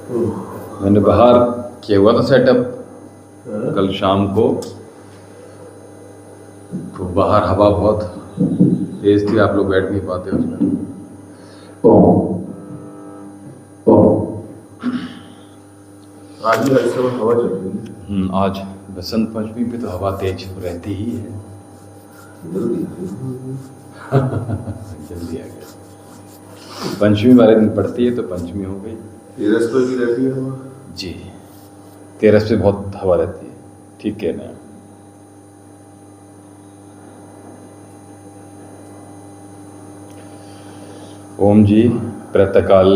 मैंने बाहर किया हुआ था सेटअप कल शाम को, तो बाहर हवा बहुत तेज थी, आप लोग बैठ नहीं पाते उसमें। आज भी ऐसे में हवा चल रही है। आज बसंत पंचमी पे तो हवा तेज रहती ही है। जल्दी आ गया। पंचमी वाले दिन पड़ती है तो पंचमी हो गई। 13 की रहती है हवा जी, 13 पे बहुत हवा रहती है, ठीक कह रहे हैं। ओम जी, प्रातःकाल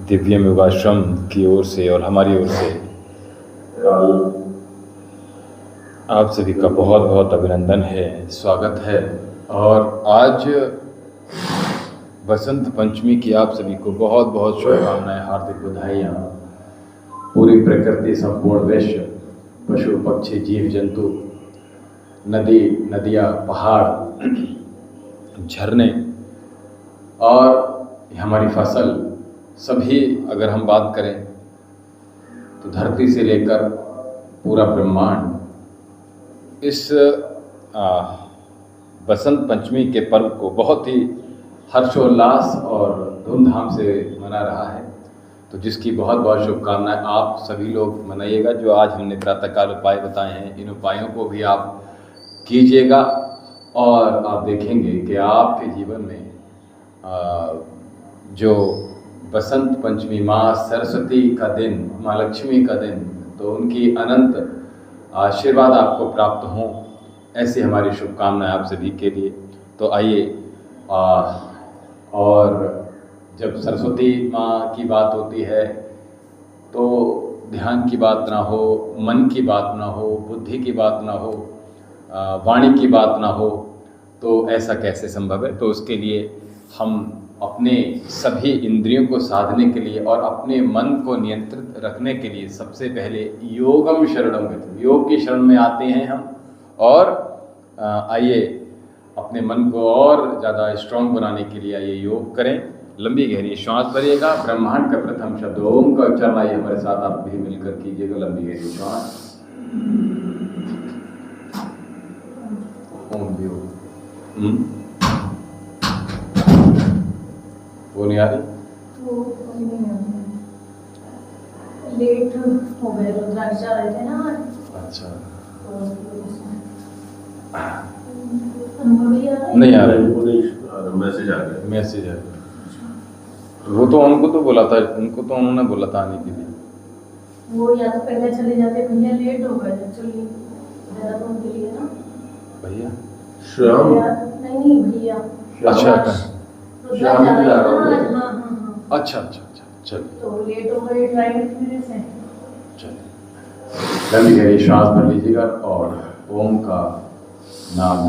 दिव्य योगाश्रम की ओर से और हमारी ओर से आप सभी का बहुत बहुत अभिनंदन है, स्वागत है। और आज बसंत पंचमी की आप सभी को बहुत बहुत शुभकामनाएं, हार्दिक बधाइयाँ। पूरी प्रकृति, संपूर्ण विश्व, पशु पक्षी, जीव जंतु, नदी नदियाँ, पहाड़, झरने और हमारी फसल, सभी अगर हम बात करें तो धरती से लेकर पूरा ब्रह्मांड इस बसंत पंचमी के पर्व को बहुत ही हर्षोल्लास और धूमधाम से मना रहा है। तो जिसकी बहुत बहुत शुभकामनाएं आप सभी लोग मनाइएगा। जो आज हमने प्रातःकाल उपाय बताए हैं, इन उपायों को भी आप कीजिएगा और आप देखेंगे कि आपके जीवन में जो बसंत पंचमी, माँ सरस्वती का दिन, माँ लक्ष्मी का दिन, तो उनकी अनंत आशीर्वाद आपको प्राप्त हों, ऐसी हमारी शुभकामनाएं आप सभी के लिए। तो आइए, और जब सरस्वती माँ की बात होती है तो ध्यान की बात ना हो, मन की बात ना हो, बुद्धि की बात ना हो, वाणी की बात ना हो, तो ऐसा कैसे संभव है। तो उसके लिए हम अपने सभी इंद्रियों को साधने के लिए और अपने मन को नियंत्रित रखने के लिए सबसे पहले योगम शरणम गच्छामि, योग की शरण में आते हैं हम। और आइए अपने मन को और ज़्यादा स्ट्रॉन्ग बनाने के लिए आइए योग करें। लंबी गहरी श्वास भरिएगा। ब्रह्मांड का प्रथम शब्द ओम का उच्चारण आइए हमारे साथ आप भी मिलकर कीजिएगा। लंबी गहरी श्वास, ओम भी हो। वो नहीं आ रही, लेट हो गए, रुद्राक्ष जा रहे थे ना। अच्छा, नहीं आ रही, मैसेज आ गया। मैसेज है। वो तो उनको तो बोला था, उनको तो उन्होंने बोला था आने के लिए। वो या तो पहले चले जाते, भैया लेट हो गए एक्चुअली देहरादून के लिए ना। भैया श्याम, नहीं भैया, अच्छा श्याम जा जा रहा रहे हूँ। हैं। हाँ, अच्छा अच्छा अच्छा, चलिए तो लेट हो गए ड्राइवर की वजह से। चलिए, लंबी गहरी श्वास भर लीजिएगा और ओम का नाम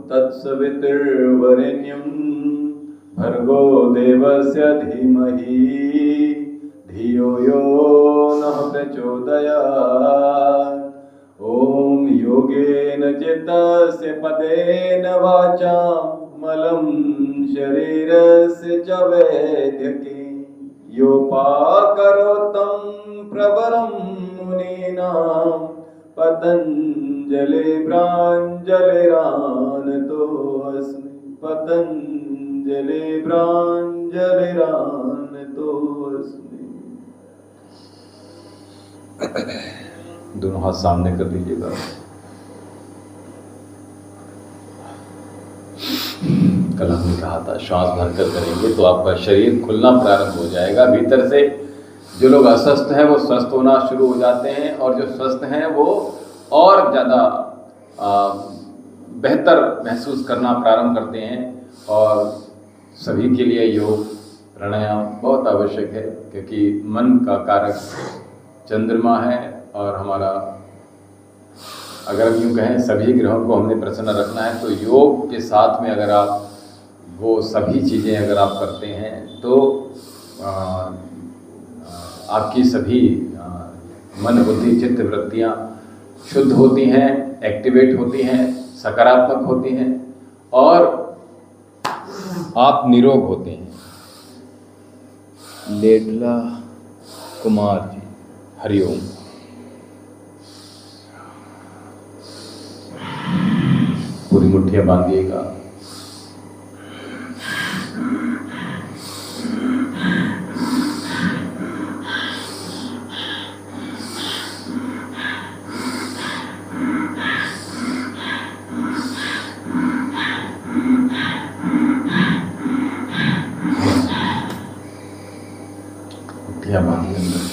तत्सवितुर्वरेण्यं भर्गो देवस्य धीमहि धियो यो नः प्रचोदयात्। ॐ योगेन चित्तस्य पदेन वाचा मलं शरीरस्य च वैद्यके योपाकरोतं प्रवरं मुनीनां पतञ्जलि प्राञ्जलिरानतोऽस्मि पतञ्जलि प्राञ्जलिरानतोऽस्मि। दोनों हाथ सामने कर लीजिएगा। कल हमने कहा था श्वास भरकर करेंगे तो आपका शरीर खुलना प्रारंभ हो जाएगा। भीतर से जो लोग अस्वस्थ हैं वो स्वस्थ होना शुरू हो जाते हैं और जो स्वस्थ हैं वो और ज़्यादा बेहतर महसूस करना प्रारंभ करते हैं। और सभी के लिए योग प्राणायाम बहुत आवश्यक है, क्योंकि मन का कारक चंद्रमा है और हमारा, अगर हम यूँ कहें सभी ग्रहों को हमने प्रसन्न रखना है, तो योग के साथ में अगर आप वो सभी चीज़ें अगर आप करते हैं तो आपकी सभी मन बुद्धि चित्त वृत्तियाँ शुद्ध होती हैं, एक्टिवेट होती हैं, सकारात्मक होती हैं और आप निरोग होते हैं। लेडला कुमार जी, हरिओम। पूरी मुट्ठियां बांधिएगा। मुट्ठियां बांधिए अंदर।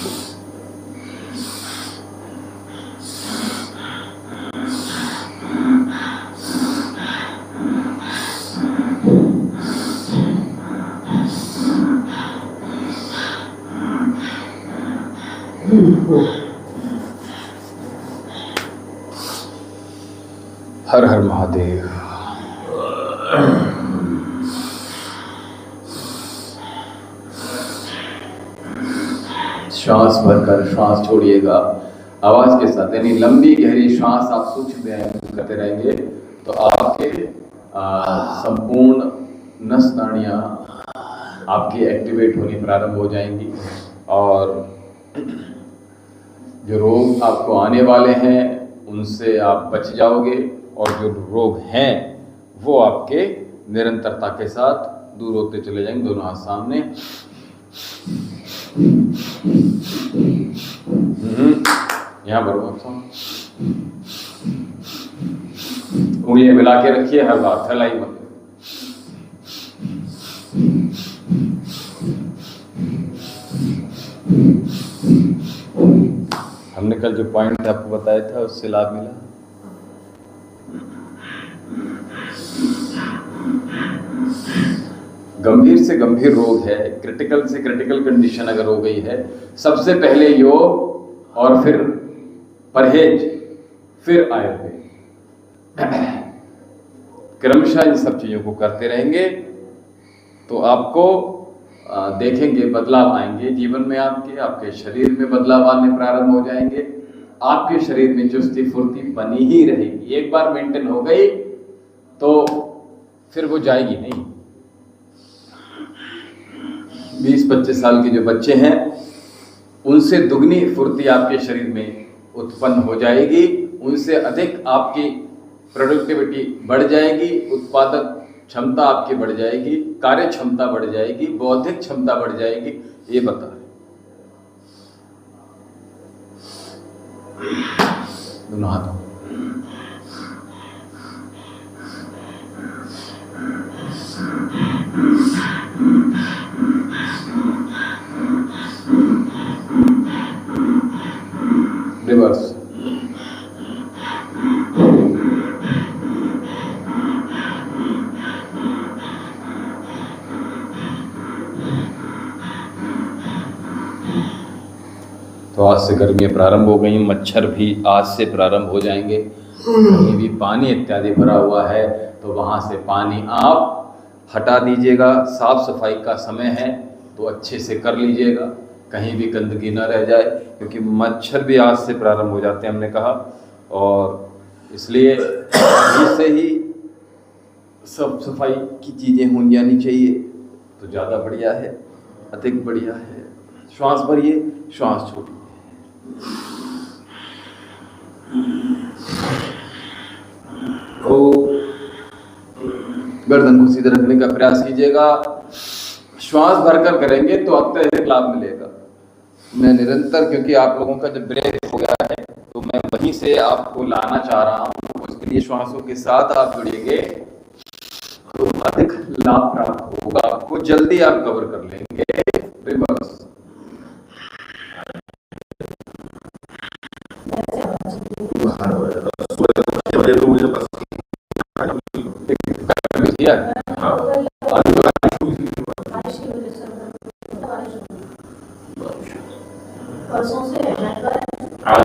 हर हर महादेव। श्वास भरकर श्वास छोड़िएगा आवाज के साथ, यानी लंबी गहरी श्वास आप सूक्ष्म व्यायाम करते रहेंगे तो आपके संपूर्ण नस नाड़ियाँ आपकी एक्टिवेट होनी प्रारंभ हो जाएंगी और जो रोग आपको आने वाले हैं उनसे आप बच जाओगे और जो रोग हैं वो आपके निरंतरता के साथ दूर होते चले जाएंगे। दोनों हाथ सामने। यहाँ पर उंगलियां मिला के रखिए, हर बार फैलाई मत। हमने कल जो पॉइंट आपको बताया था उससे लाभ मिला? गंभीर से गंभीर रोग है, क्रिटिकल से क्रिटिकल कंडीशन अगर हो गई है, सबसे पहले योग और फिर परहेज, फिर आयुर्वेद। क्रमशः इन सब चीज़ों को करते रहेंगे तो आपको देखेंगे बदलाव आएंगे जीवन में, आपके शरीर में बदलाव आने प्रारंभ हो जाएंगे। आपके शरीर में चुस्ती फुर्ती बनी ही रहेगी। एक बार मेंटेन हो गई तो फिर वो जाएगी नहीं। 20-25 साल के जो बच्चे हैं उनसे दुगनी फुर्ती आपके शरीर में उत्पन्न हो जाएगी, उनसे अधिक आपकी प्रोडक्टिविटी बढ़ जाएगी, उत्पादक क्षमता आपकी बढ़ जाएगी, कार्य क्षमता बढ़ जाएगी, बौद्धिक क्षमता बढ़ जाएगी। ये बता रहे दोनों हाथों। रिवर्स। तो आज से गर्मियाँ प्रारंभ हो गई, मच्छर भी आज से प्रारंभ हो जाएंगे। कहीं भी पानी इत्यादि भरा हुआ है तो वहाँ से पानी आप हटा दीजिएगा। साफ सफाई का समय है तो अच्छे से कर लीजिएगा। कहीं भी गंदगी ना रह जाए, क्योंकि मच्छर भी आज से प्रारंभ हो जाते हैं हमने कहा, और इसलिए अभी से ही सब सफाई की चीज़ें हो जानी चाहिए तो ज़्यादा बढ़िया है, अधिक बढ़िया है। श्वास भरिए, श्वास छोड़िए। तो गर्दन को सीधे रखने का प्रयास कीजिएगा। श्वास भरकर करेंगे तो अत्यधिक लाभ मिलेगा। मैं निरंतर, क्योंकि आप लोगों का जब ब्रेक हो गया है तो मैं वहीं से आपको लाना चाह रहा हूँ, उसके लिए श्वासों के साथ आप जुड़ेंगे तो अधिक लाभ प्राप्त होगा, आपको जल्दी आप कवर कर लेंगे। रिवर्स तो मुझे बस किया। हाँ परसों से आज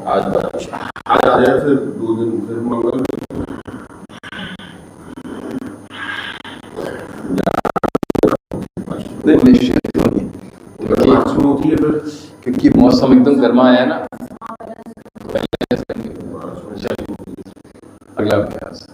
आज आज आज आ जाए, फिर 2 दिन, फिर मंगल निश्चित होइए, शुरू होती है फिर। क्योंकि मौसम एकदम गर्मा आया है ना। अगला अभ्यास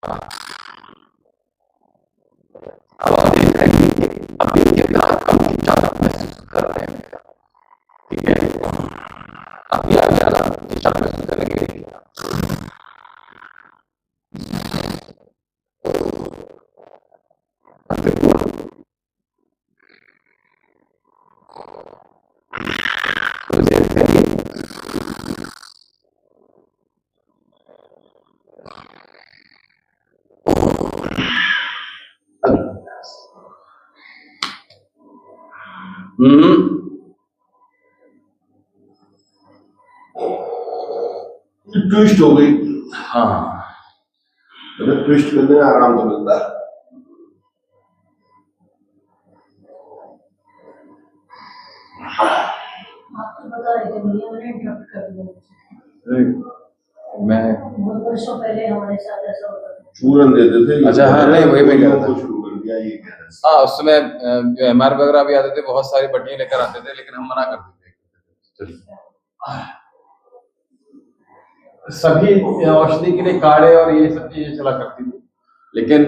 अब आप देख रहे हैं कि अभी कितना कम खिंचाव महसूस कर रहे हैं, ठीक है। अभी आप ज्यादा खिंचाव महसूस करेंगे। ट्विस्ट हो गई। हाँ, मतलब ट्विस्ट करने में आराम तो मिलता है। आप तो बता रहे थे भैया, मैंने इंटरप्ट कर दिया। मैं बहुत वर्षों पहले हमारे साथ ऐसा होता था। चूरन देते थे। अच्छा, हाँ, नहीं वही मैं कह रहा था। को शुरू कर दिया, ये कह रहा था। हाँ, उस समय जो MR वगैरह भी आते थे, बहुत सारी बट्टियां लेकर आते थे, लेकिन हम मना कर देते थे। सभी औषधि के लिए काढ़े और ये सब चीजें चला करती थी, लेकिन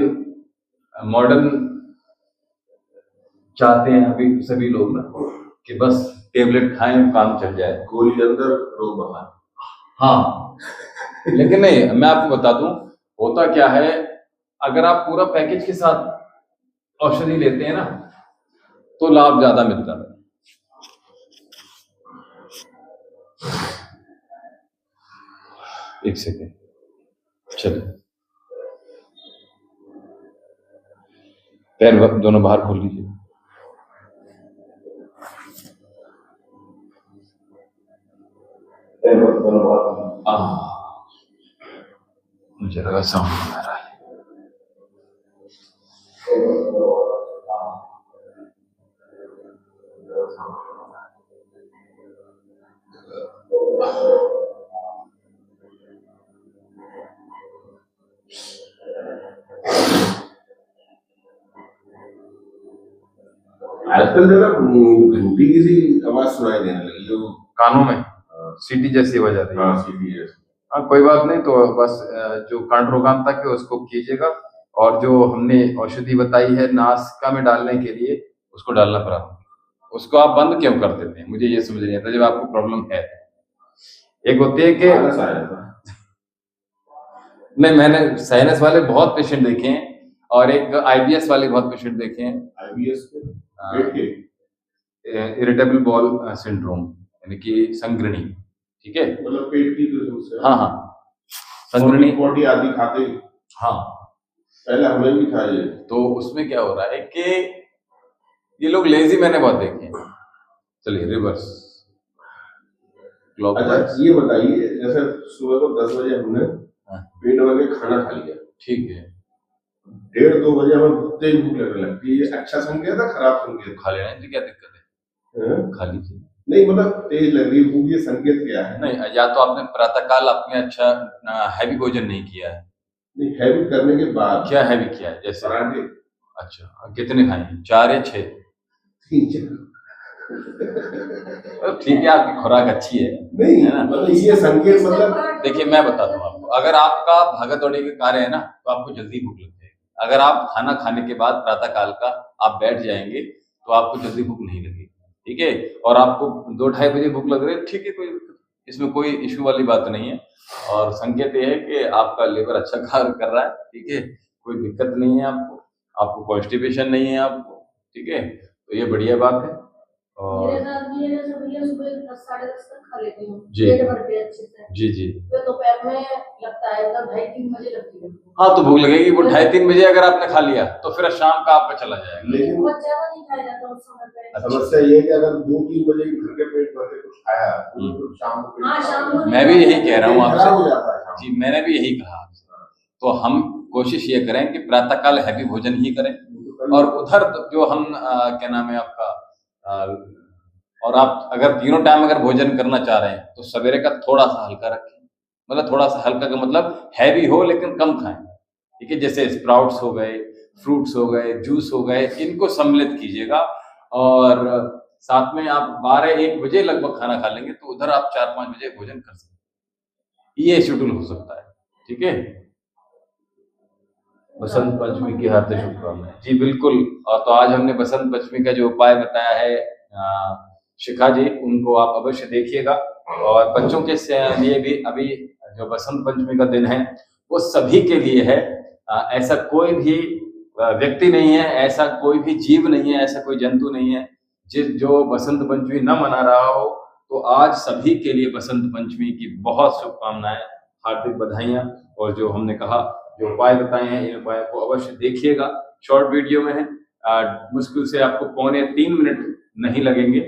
मॉडर्न चाहते हैं अभी सभी लोग ना कि बस टेबलेट खाएं, काम चल जाए, गोली अंदर रोग बाहर। हाँ, लेकिन नहीं, मैं आपको बता दूं होता क्या है, अगर आप पूरा पैकेज के साथ औषधि लेते हैं ना तो लाभ ज्यादा मिलता है। एक सेकेंड, चलिए पैर दोनों बाहर खोल लीजिए। मुझे लगा साउंड आ रहा है। आजकल जरा घंटी की सी आवाज सुनाई देने लगी, जो कानों में सीटी जैसी आवाज आ रही है। हाँ सीधी है। हाँ, कोई बात नहीं, तो बस जो कांड्रोगाम तक है उसको कीजिएगा, और जो हमने औषधि बताई है नासिका में डालने के लिए उसको डालना पड़ा। उसको आप बंद क्यों कर देते हैं, मुझे ये समझ नहीं आता। जब आपको प्रॉब्लम है, एक होती है कि आलस आया था। नहीं, मैंने साइनस वाले बहुत पेशेंट देखे हैं और एक IBS वाले बहुत पेशेंट देखे हैं। IBS के पेट के इरिटेबल बॉल सिंड्रोम, यानी कि संग्रहणी, ठीक है। मतलब पेट की जो समस्या। हाँ हाँ, संग्रहणी बॉडी आदि खाते। हाँ, पहले हमें भी था ये। तो उसमें क्या हो रहा है कि ये लोग लेजी मैंने बहुत देखे हैं। चलिए रिवर्स अच्छा ये बताइए, जैसे सुबह को 10 बजे हमने पेट भर के खाना खा लिया, ठीक है, 1:30-2 बजे हमें तेज भूख लगने लगती है, ये अच्छा संकेत है खराब संकेत? खा लेना तो क्या दिक्कत है, खा लीजिए। नहीं मतलब तेज लग रही है भूख, ये संकेत क्या है? नहीं, या तो आपने प्रातःकाल आपने अच्छा हैवी भोजन नहीं किया है। नहीं, हैवी करने के बाद क्या हैवी किया है, जैसे पराठे। अच्छा, कितने खाए हैं, 4 या 6? 3-4। ठीक है, आपकी खुराक अच्छी है। नहीं है ना, मतलब ये संकेत मतलब देखिए मैं बता दूं आपको, अगर आपका भागत दौड़ी का कार्य है ना तो आपको जल्दी भूख लग जाएगी। अगर आप खाना खाने के बाद प्रातः काल का आप बैठ जाएंगे तो आपको जल्दी भूख नहीं लगेगी, ठीक है। और आपको 2-2:30 बजे भूख लग रही है, ठीक है, कोई इसमें कोई इश्यू वाली बात नहीं है। और संकेत ये है कि आपका लिवर अच्छा कार्य कर रहा है, ठीक है, कोई दिक्कत नहीं है आपको कॉन्स्टिपेशन नहीं है आपको, ठीक है, तो ये बढ़िया बात है। मेरे साथ भी है, जैसे भैया सुबह 10-10:30 तक खा लेती हूँ जी। पेट भर के अच्छे से। जी जी, फिर दोपहर में लगता है तब 2:30-3 बजे लगती है। हाँ, तो भूख लगेगी वो 2:30-3 बजे अगर आपने खा लिया तो फिर शाम का आपका चला जाएगा। लेकिन बहुत ज्यादा नहीं खाया जाता उस समय पे। समस्या ये है कि अगर 2-3 बजे घर के पेट भर के कुछ खाया तो शाम को हाँ, शाम को मैं भी यही कह रहा हूँ खराब हो आपसे जाता है। जी, मैंने भी यही कहा आपसे। तो हम कोशिश ये करें कि प्रातःकाल हैवी भोजन ही करें, और उधर जो हम क्या नाम है आपका, और आप अगर तीनों टाइम अगर भोजन करना चाह रहे हैं तो सवेरे का थोड़ा सा हल्का रखें, मतलब थोड़ा सा हल्का का मतलब हैवी हो लेकिन कम खाएं, ठीक है। जैसे स्प्राउट्स हो गए, फ्रूट्स हो गए, जूस हो गए, इनको सम्मिलित कीजिएगा। और साथ में आप 12-1 बजे लगभग खाना खा लेंगे तो उधर आप 4-5 बजे भोजन कर सकते हैं, ये शेड्यूल हो सकता है, ठीक है। बसंत पंचमी की हार्दिक शुभकामनाएं। जी बिल्कुल। और तो आज हमने बसंत पंचमी का जो उपाय बताया है शिखा जी, उनको आप अवश्य देखिएगा। और बच्चों के लिए भी अभी जो बसंत पंचमी का दिन है वो सभी के लिए है। ऐसा कोई भी व्यक्ति नहीं है, ऐसा कोई भी जीव नहीं है, ऐसा कोई जंतु नहीं है जो बसंत पंचमी न मना रहा हो। तो आज सभी के लिए बसंत पंचमी की बहुत शुभकामनाएं, हार्दिक बधाइयां। और जो हमने कहा, जो उपाय बताए हैं, इन उपायों को अवश्य देखिएगा। शॉर्ट वीडियो में है, मुश्किल से आपको 2.25 मिनट नहीं लगेंगे,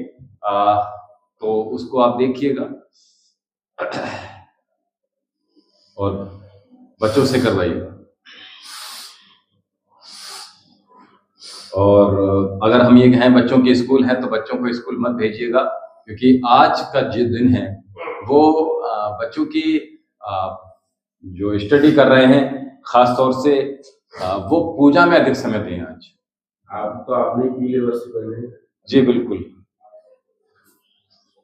तो उसको आप देखिएगा और बच्चों से करवाइएगा। और अगर हम ये कहें बच्चों के स्कूल है तो बच्चों को स्कूल मत भेजिएगा, क्योंकि आज का जो दिन है वो बच्चों की जो स्टडी कर रहे हैं, खास तौर से वो पूजा में अधिक समय दें आज। आप तो आपने पीले वस्त्र पहने हैं। जी बिल्कुल।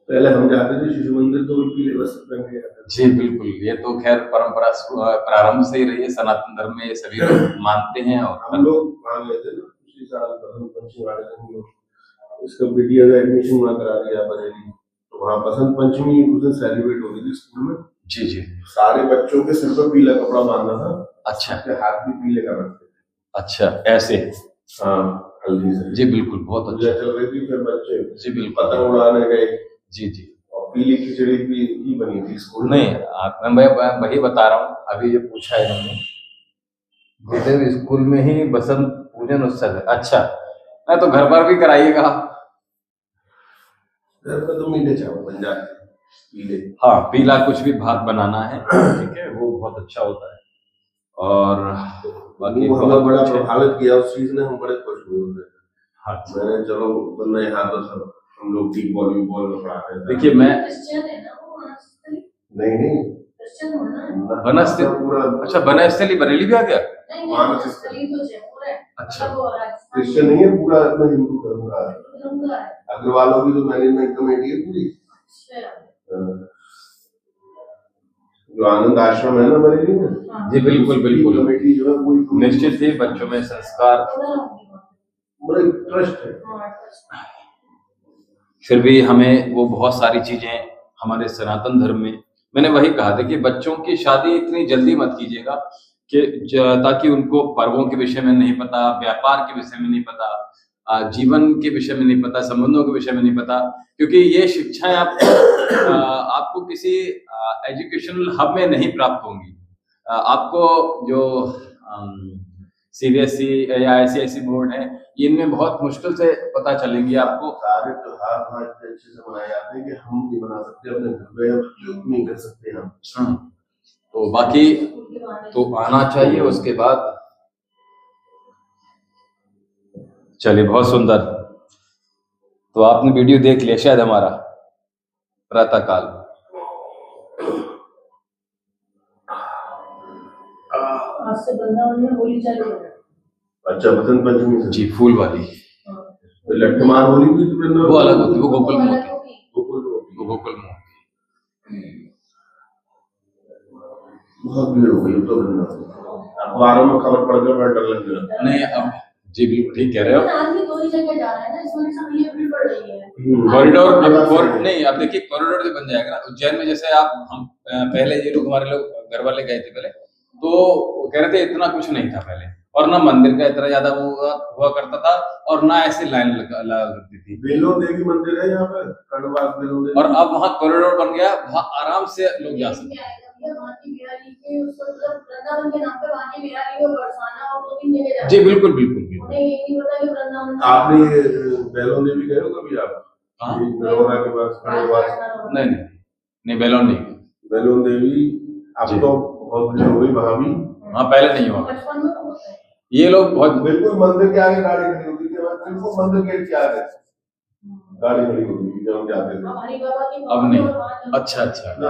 पहले हम जाते थे शिशु मंदिर तो पीले वस्त्र पहन के जाते थे। जी बिल्कुल, ये तो खैर परंपरा प्रारंभ से ही रही है, सनातन धर्म में ये सभी लोग मानते हैं। और हम लोग मान लेते ना, पिछले साल बसंत पंचमी वाले दिन लोग इसका बिटिया का एडमिशन वहाँ करा दिया बरेली, तो वहाँ बसंत पंचमी उस दिन सेलिब्रेट हो रही थी स्कूल में। जी जी। सारे बच्चों के सिर पर पीला कपड़ा बांधना था। अच्छा। हाथ भी पीले कर रखते थे। अच्छा, ऐसे? हाँ, हल्दी से। जी बिल्कुल, बहुत अच्छा। चल रही थी, फिर बच्चे जी बिल्कुल पतंग उड़ाने गए। जी जी। और पीली खिचड़ी भी बनी थी स्कूल में। नहीं, मैं वही बता रहा हूँ, अभी ये पूछा है हमने, बेटे स्कूल में ही बसंत पूजन उत्सव है। अच्छा, मैं तो घर पर भी कराइएगा। घर पर तो मीठे चावल बन जाते हैं पीले। हाँ, पीला कुछ भी भात बनाना है, ठीक है, वो बहुत अच्छा होता है। और बाकी हमें बड़ा प्रभावित किया उस चीज ने, हम बड़े खुश हुए उससे। हाँ, मैंने चलो तो नए हाथों से हम लोग टी वॉलीबॉल में पढ़ा रहे थे। देखिए मैं नहीं बनस्थली पूरा। अच्छा, बनस्थली बरेली भी आ गया। अच्छा, क्रिश्चियन नहीं है पूरा, अपना हिंदू धर्म का है। अग्रवालों की जो मैनेजमेंट कमेटी है पूरी, जो आनंद आश्रम है ना बरेली में। जी बिल्कुल बिल्कुल, कमेटी जो है पूरी निश्चित ही बच्चों में संस्कार, बड़ा ट्रस्ट है। फिर भी हमें वो बहुत सारी चीजें हमारे सनातन धर्म में, मैंने वही कहा था कि बच्चों की शादी इतनी जल्दी मत कीजिएगा कि ताकि उनको पर्वों के विषय में नहीं पता, व्यापार के विषय में नहीं पता, जीवन के विषय में नहीं पता, संबंधों के विषय में नहीं पता, क्योंकि ये शिक्षाएं आपको किसी एजुकेशनल हब में नहीं प्राप्त होंगी। आपको जो सीबीएसई या ICSE बोर्ड है, इनमें बहुत मुश्किल से पता चलेंगी आपको। सारे त्योहार अच्छे से मनाए जाते हैं कि हम नहीं बना सकते, अपने घर में नहीं कर सकते हम। तो बाकी तो आना चाहिए। उसके बाद चलिए, बहुत सुंदर। तो आपने वीडियो देख लिया शायद हमारा प्रातः काल। आज से वृंदावन में होली चालू है। अच्छा, बसंत पंचमी से जी, फूल वाली। तो लट्ठमार होली भी तो वृंदावन वो अलग होती है, वो गोकुल में होती है। वो गोकुल में बहुत भीड़ हो गई तो वृंदावन। अखबारों में खबर पढ़कर बड़ा डर लग गया। नहीं, अब जी बिल्कुल ठीक कह रहे हो। आदमी दो ही जगह जा रहा है ना, इसमें सब ये भी पड़ रही है। कॉरिडोर नहीं, अब देखिए कॉरिडोर जो बन जाएगा ना उज्जैन में, जैसे हम पहले ये लोग, हमारे लोग घर वाले गए थे पहले, तो कह रहे थे इतना कुछ नहीं था पहले, और ना मंदिर का इतना ज्यादा हुआ करता था, और ना ऐसी लाइन लगा करती थी। बेलो देवी मंदिर है यहाँ पर, खंडवास बेलो देवी, और अब वहाँ कॉरिडोर बन गया, वहाँ आराम से लोग जा सकते हैं। जी बिल्कुल बिल्कुल। आपने बेलो देवी गए हो कभी आप? नरोरा के पास खंडवास? नहीं, बेलोन नहीं। बेलो देवी अब तो बहुत भीड़ हो गई वहाँ भी। हाँ, पहले नहीं हुआ। ये लोग बहुत बिल्कुल मंदिर के आगे गाड़ी खड़ी होती थी, बिल्कुल मंदिर गेट के आगे गाड़ी खड़ी होती थी जब हम जाते थे। अब नहीं। अच्छा।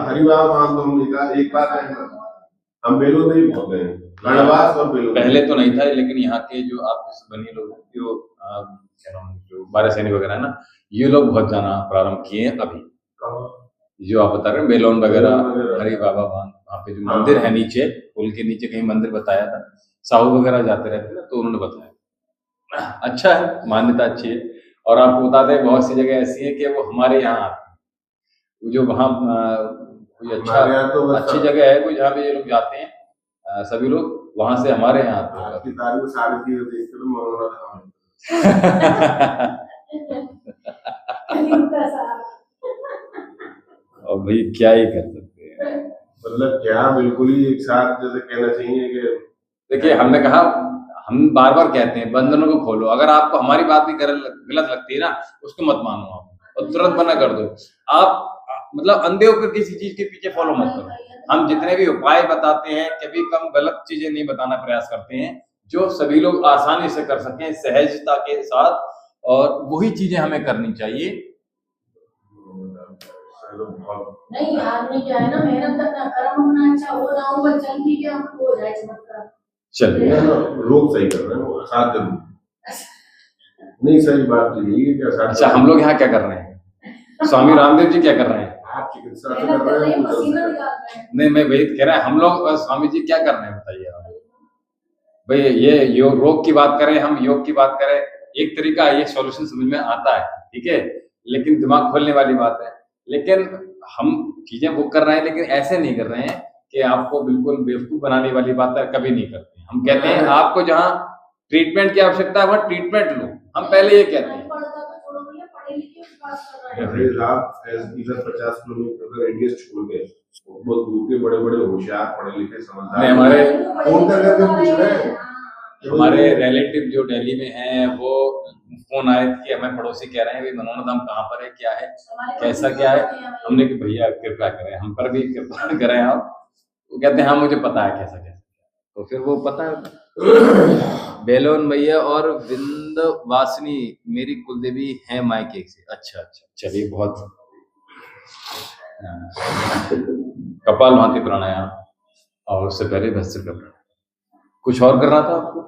हरि बाबा मान तो हम एक बात है, हम बेलो देवी पहुंच गए, खंडवास और बेलो। पहले तो नहीं था, लेकिन यहाँ के जो आप बनी लोग जो क्या नाम, जो बारह सैनिक वगैरह ना, ये लोग बहुत जाना प्रारंभ किए हैं अभी। जो आप बता रहे हैं बेलोन वगैरह, हरि बाबा वहाँ पे जो मंदिर है नीचे, पुल के नीचे कहीं मंदिर बताया था, साहू वगैरह जाते रहते हैं ना, तो उन्होंने बताया। अच्छा है, मान्यता अच्छी है। और आपको बता दें बहुत सी जगह ऐसी है कि वो हमारे यहाँ आते हैं। वो जो वहाँ कोई हमारे यहाँ तो बस अच्छी जगह है कोई जहाँ पे ये लोग जाते हैं, सभी लोग वहां से हमारे यहाँ आते आज हैं। की तारीख में सारी चीजें देखते तो मनोरंजन और भाई क्या ही कर सकते हैं। मतलब क्या बिल्कुल ही एक साथ जैसे कहना चाहिए कि देखिए, हमने कहा, हम बार बार कहते हैं बंधनों को खोलो। अगर आपको हमारी बात भी गलत लगती है ना, उसको मत मानो आप और तुरंत मना कर दो। आप मतलब अंधे होकर किसी चीज के पीछे फॉलो मत करो। हम जितने भी उपाय बताते हैं, कभी कम गलत चीजें नहीं बताना प्रयास करते हैं, जो सभी लोग आसानी से कर सकें सहजता के साथ, और वही चीजें हमें करनी चाहिए। नहीं, आदमी क्या है ना, मेहनत करना, कर्म अपना अच्छा हो ना हो, बस चल ठीक है, हम हो जाए चमत्कार। चलिए लोग सही कर रहे हैं, वो साथ जरूर नहीं, सही बात तो यही है कि अच्छा, हम लोग यहाँ क्या कर रहे हैं? स्वामी रामदेव जी क्या कर रहे हैं? आप चिकित्सा से कर रहे हैं, वो चल पसीना रहा है। निकाल रहे हैं। नहीं, मैं वही कह रहा है, हम लोग स्वामी जी क्या कर रहे हैं बताइए आप। भाई ये योग रोग की बात करें, हम योग की बात करें, एक तरीका ये सॉल्यूशन समझ में आता है, ठीक है, लेकिन दिमाग खोलने वाली बात है। लेकिन हम चीजें वो कर रहे हैं, लेकिन ऐसे नहीं कर रहे हैं कि आपको बिल्कुल बेवकूफ बनाने वाली बात है, कभी नहीं करते। हम कहते हैं आपको जहाँ ट्रीटमेंट की आवश्यकता है वहाँ ट्रीटमेंट लो, हम पहले ये कहते हैं। अरे आप इधर 50 किलोमीटर का रेडियस छोड़ के बहुत दूर के बड़े बड़े होशियार पढ़े लिखे समझदार फोन कर करके पूछ रहे हैं। हमारे रिलेटिव जो दिल्ली में हैं, वो फोन आए कि हमें पड़ोसी कह रहे हैं कि मनोरथ धाम कहाँ पर है, क्या है, कैसा क्या है। हमने कि भैया कृपा करें, हम पर भी कृपा करें आप। वो कहते हैं हाँ मुझे पता है कैसा कैसा, तो फिर वो पता है। बेलोन भैया और विंध्यवासिनी मेरी कुलदेवी है मायके से। अच्छा अच्छा, चलिए बहुत। कपाल भाती प्राणायाम और उससे पहले भस्त्रिका प्राणायाम। कुछ और करना था आपको?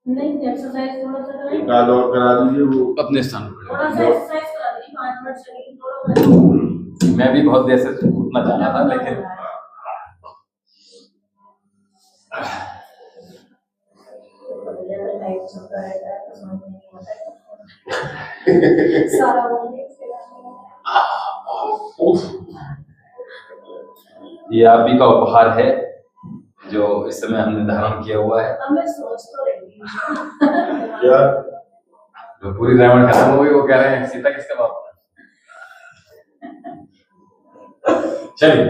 नहीं, एक्सरसाइज थोड़ा सा करें, एक आध और करा दीजिए, वो अपने स्थान पर थोड़ा सा एक्सरसाइज करा दीजिए, 5 मिनट चलिए थोड़ा। मैं भी बहुत देर से उठना चाह रहा था, लेकिन सारा ये आप ही का उपहार है जो इस समय हमने धारण किया हुआ है। मैं सोच तो रही क्या जो पूरी रामायण खत्म हो गई, वो कह रहे हैं सीता किसका बाप था। चलिए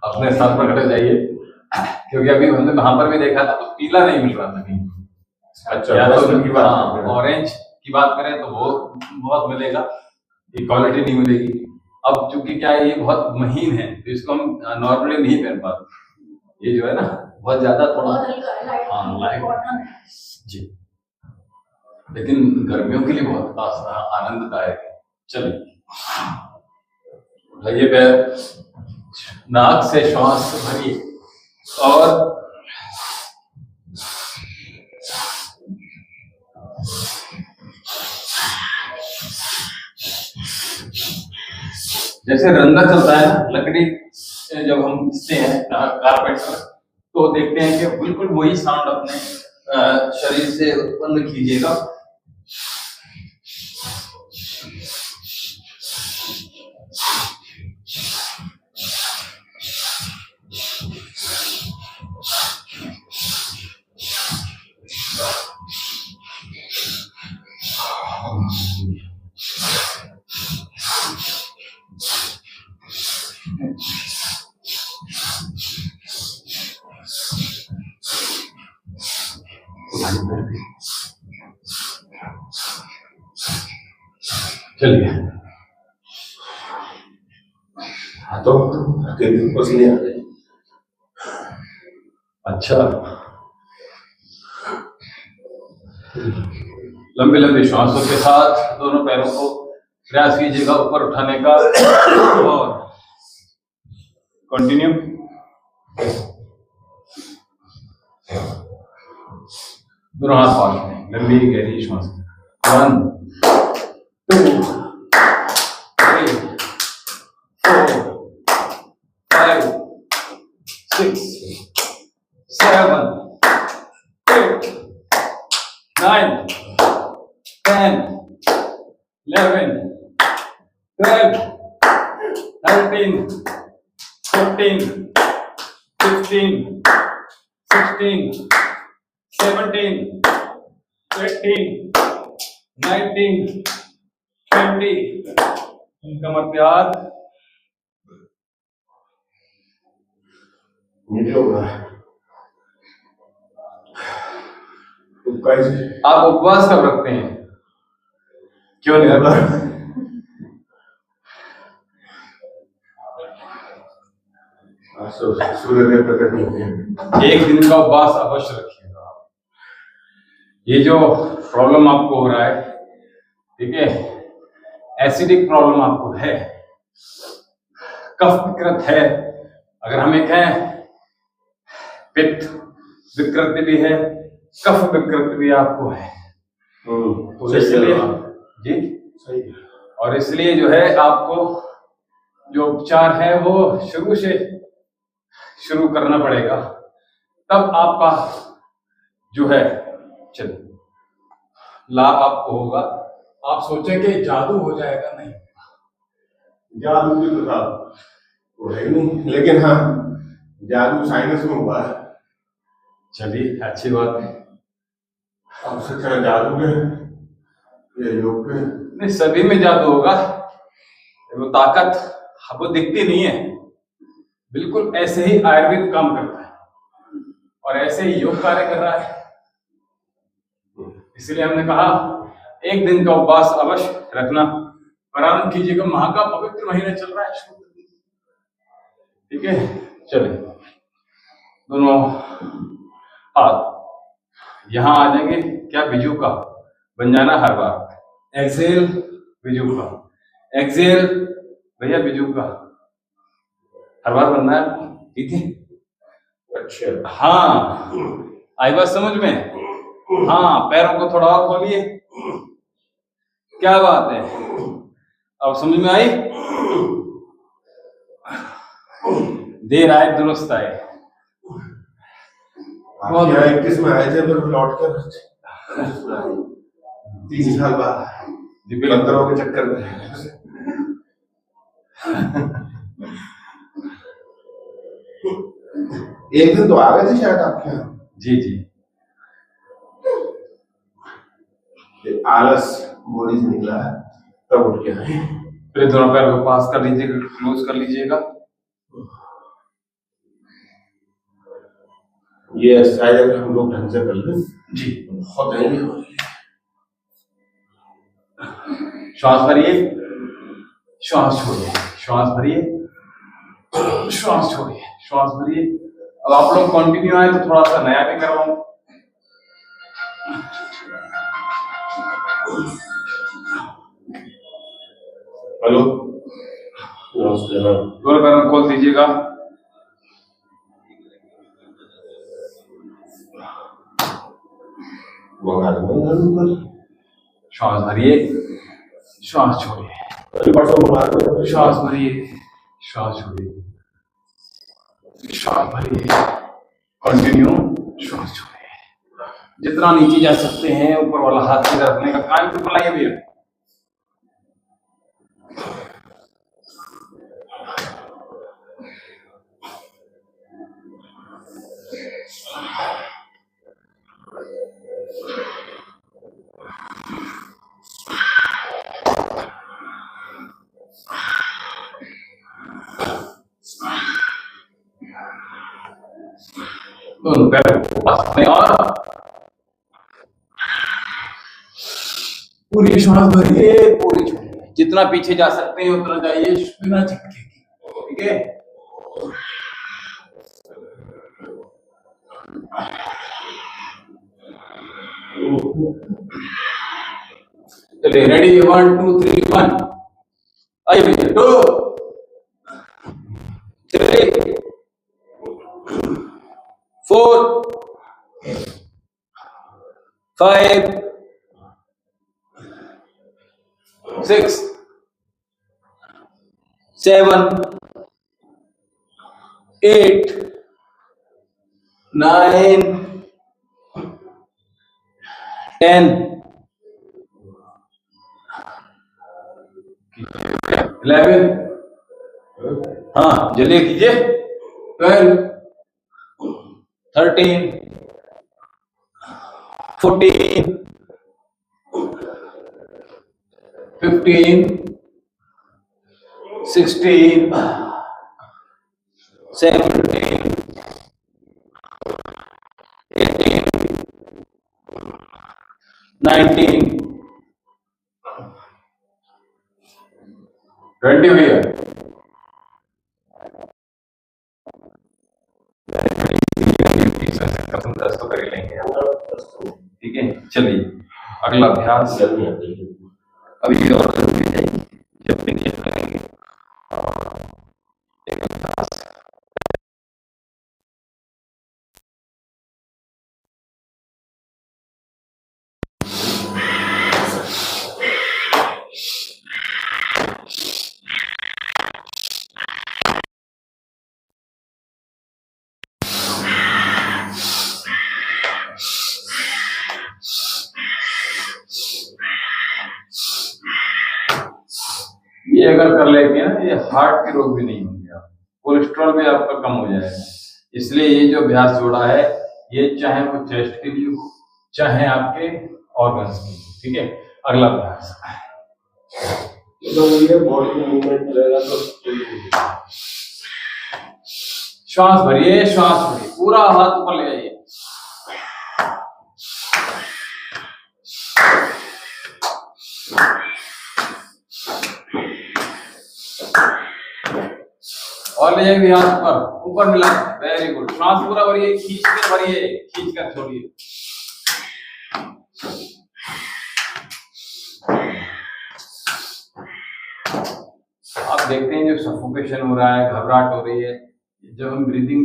अपने स्थान पर खड़े जाइए, क्योंकि अभी हमने वहां पर भी देखा था तो पीला नहीं मिल रहा था कहीं। अच्छा, या तो की बात करें। ऑरेंज की बात करें तो वो बहुत मिलेगा, इक्वालिटी नहीं मिलेगी। अब चूंकि क्या है, ये बहुत महीन है तो इसको हम नॉर्मली नहीं पहन पाते। ये जो है ना बहुत ज्यादा थोड़ा बहुत हल्का है, लाइट कॉटन है जी, लेकिन गर्मियों के लिए बहुत आनंददायक है। चलिए उठाइए पैर, नाक से श्वास भरिए और जैसे रंगा चलता है ना लकड़ी, जब हम घिसते हैं कारपेट पर, तो देखते हैं कि बिल्कुल वही साउंड अपने शरीर से उत्पन्न कीजिएगा। चलिए हाथों के पसीने आ गए। अच्छा, लंबी लंबी श्वासों के साथ दोनों पैरों को प्रयास कीजिएगा ऊपर उठाने का, और कंटिन्यू। दोनों हाथ पास में, लंबी गहरी श्वास। 1 2 3 4 5 6 7 8 9, 10, 11, 12, 13, 14, 15, 16, 17, 18, 19, 20. कमर पे हाथ, नीचे होगा। तो कैसे आप उपवास कब रखते हैं? क्यों नहीं रखते? सूर्य प्रकट नहीं हुए। एक दिन का उपवास अवश्य रखिएगा। ये जो प्रॉब्लम आपको हो रहा है, ठीक है, एसिडिक प्रॉब्लम आपको है, कफ विकृत है, अगर हम एक है पित्त विकृत भी है, कफ विकृत भी आपको है, तो इसलिए जी सही है। और इसलिए जो है आपको जो उपचार है वो शुरू से शुरू करना पड़ेगा, तब आपका जो है चल लाभ आपको होगा। आप सोचें कि जादू हो जाएगा, नहीं, जादू की तो वो है नहीं, लेकिन हाँ जादू साइंस में हुआ है। चलिए अच्छी बात है। अब से क्या जादू के ये योग के नहीं, सभी में जादू होगा, वो ताकत वो दिखती नहीं है, बिल्कुल ऐसे ही आयुर्वेद काम करता है और ऐसे ही योग कार्य कर रहा है। इसलिए हमने कहा एक दिन का उपवास अवश्य रखना, प्रारंभ कीजिएगा। माह का पवित्र महीना चल रहा है, ठीक है। चलिए दोनों हाथ यहाँ आ जाएंगे, क्या बिजू का बन जाना हर बार। एक्सेल बिजू का, एक्सेल भैया बिजू का हर बार बनना है, ठीक है। अच्छा हाँ आई बात समझ में? हाँ पैरों को थोड़ा और खोलिए, क्या बात है, अब समझ में आई? देर आए दुरुस्त आए। बहुत 21 में आए थे, फिर लौट कर 3 साल बाद बंदरों के चक्कर में। एक दिन तो आ गए थे शायद आपके यहाँ। जी जी, आलस बॉडी से निकला है, तब उठ के आए। फिर दोनों पैर को पास कर लीजिएगा, क्लोज कर लीजिएगा। ये शायद अगर हम लोग ढंग से कर लें जी बहुत है। श्वास भरिए, श्वास छोड़िए, श्वास भरिए, श्वास छोड़िए, श्वास भरिए। अब आप लोग कंटिन्यू आए तो थोड़ा सा नया भी करवाऊं। हेलो नमस्कार, दोनों पैर खोल दीजिएगा। श्वास भरिए, श्वास छोड़िए, श्वास भरिए, श्वास छोड़िए, श्वास भरिए, कंटिन्यू, श्वास छोड़िए। जितना नीचे जा सकते हैं ऊपर वाला हाथ सीधा रखने का काम तो बुलाइए भैया। दोनों पैर को पास में और पूरी श्वास भरिए, पूरी छोड़िए। जितना पीछे जा सकते हैं उतना जाइए बिना झटके की, ठीक है। चलिए रेडी, 1 2 3 1। आइए भैया, 2 3 4 5 6 7 8 9 10, 11, हाँ जल्दी कीजिए, 12, 13, 14, 15, 16, 17, 18, 19, 20 भैया। दस तो कर ही लेंगे, ठीक है। चलिए अगला अभ्यास अभी और जरूरी जाएगी जब फिनिश करेंगे। एक अभ्यास ये अगर कर लेते हैं ना, ये हार्ट के रोग भी नहीं होंगे, आप कोलेस्ट्रॉल भी आपका कम हो जाएगा। इसलिए ये जो अभ्यास जोड़ा है, ये चाहे वो चेस्ट के लिए हो, चाहे आपके ऑर्गन्स के लिए, ठीक है। अगला अभ्यास बॉडी मूवमेंट रहेगा तो श्वास भरिए, श्वास भरिए, पूरा हाथ ऊपर ले जाइए। और ले जाइए हाथ ऊपर, ऊपर मिला, वेरी गुड। श्वास पूरा भरिए, खींच कर भरिए, खींच कर छोड़िए। आप देखते हैं जो सफोकेशन हो रहा है, घबराहट हो रही है, जब हम ब्रीदिंग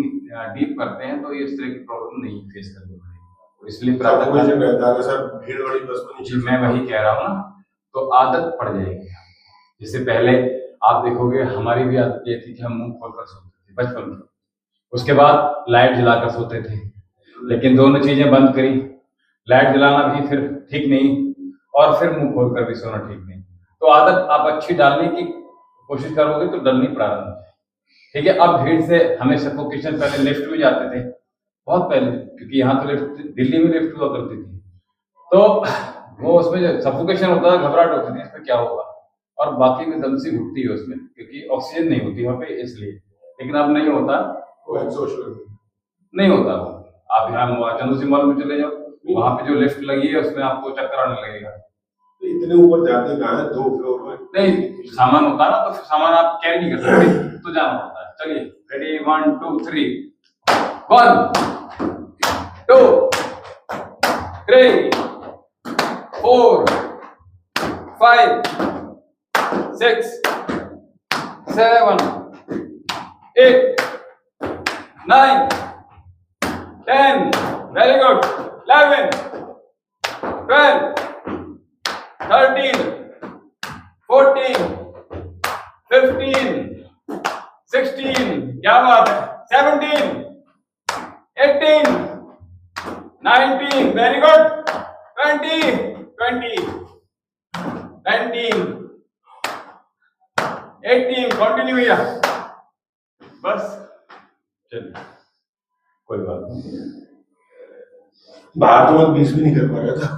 डीप करते हैं तो ये इस तरह की प्रॉब्लम नहीं फेस करनी पड़ेगी। इसलिए मैं वही कह रहा हूँ ना, तो आदत पड़ जाएगी। इससे पहले आप देखोगे हमारी भी आदत ये थी कि हम मुंह खोलकर सोते थे बचपन में, उसके बाद लाइट जलाकर सोते थे, लेकिन दोनों चीजें बंद करी, लाइट जलाना भी फिर ठीक नहीं और फिर मुंह खोलकर भी सोना ठीक नहीं। तो आदत आप अच्छी डालने की कोशिश करोगे तो डरनी प्रारंभ है, ठीक है। अब भीड़ से हमें सफोकेशन, पहले लिफ्ट में जाते थे बहुत पहले, क्योंकि यहाँ तो लिफ्ट, दिल्ली में लिफ्ट हुआ करती थी, तो वो उसमें जो सफोकेशन होता था, घबराहट होती थी इसमें क्या होगा, और बाकी में दम सी घुटती है उसमें, क्योंकि ऑक्सीजन नहीं होती वहाँ पे इसलिए। लेकिन अब नहीं होता, नहीं होता वो। आप यहाँ चंदू मॉल में चले जाओ, वहाँ पे जो लिफ्ट लगी है उसमें आपको चक्कर आने लगेगा। तो इतने ऊपर जाते कहाँ है, 2 फ्लोर में नहीं, सामान होता है ना, तो सामान आप कैरी नहीं कर सकते, तो जाना पड़ता है। चलिए रेडी, 1 2 3, 1 2 3 4 5 6 7 8 9 10, very good, 11 12 13 14 15 16, क्या बात है, 17 18 19, very good, 20 19 18, कंटिन्यू भैया, बस चलिए कोई बात नहीं। बाहर तो मैं 20 भी नहीं कर पा रहा था,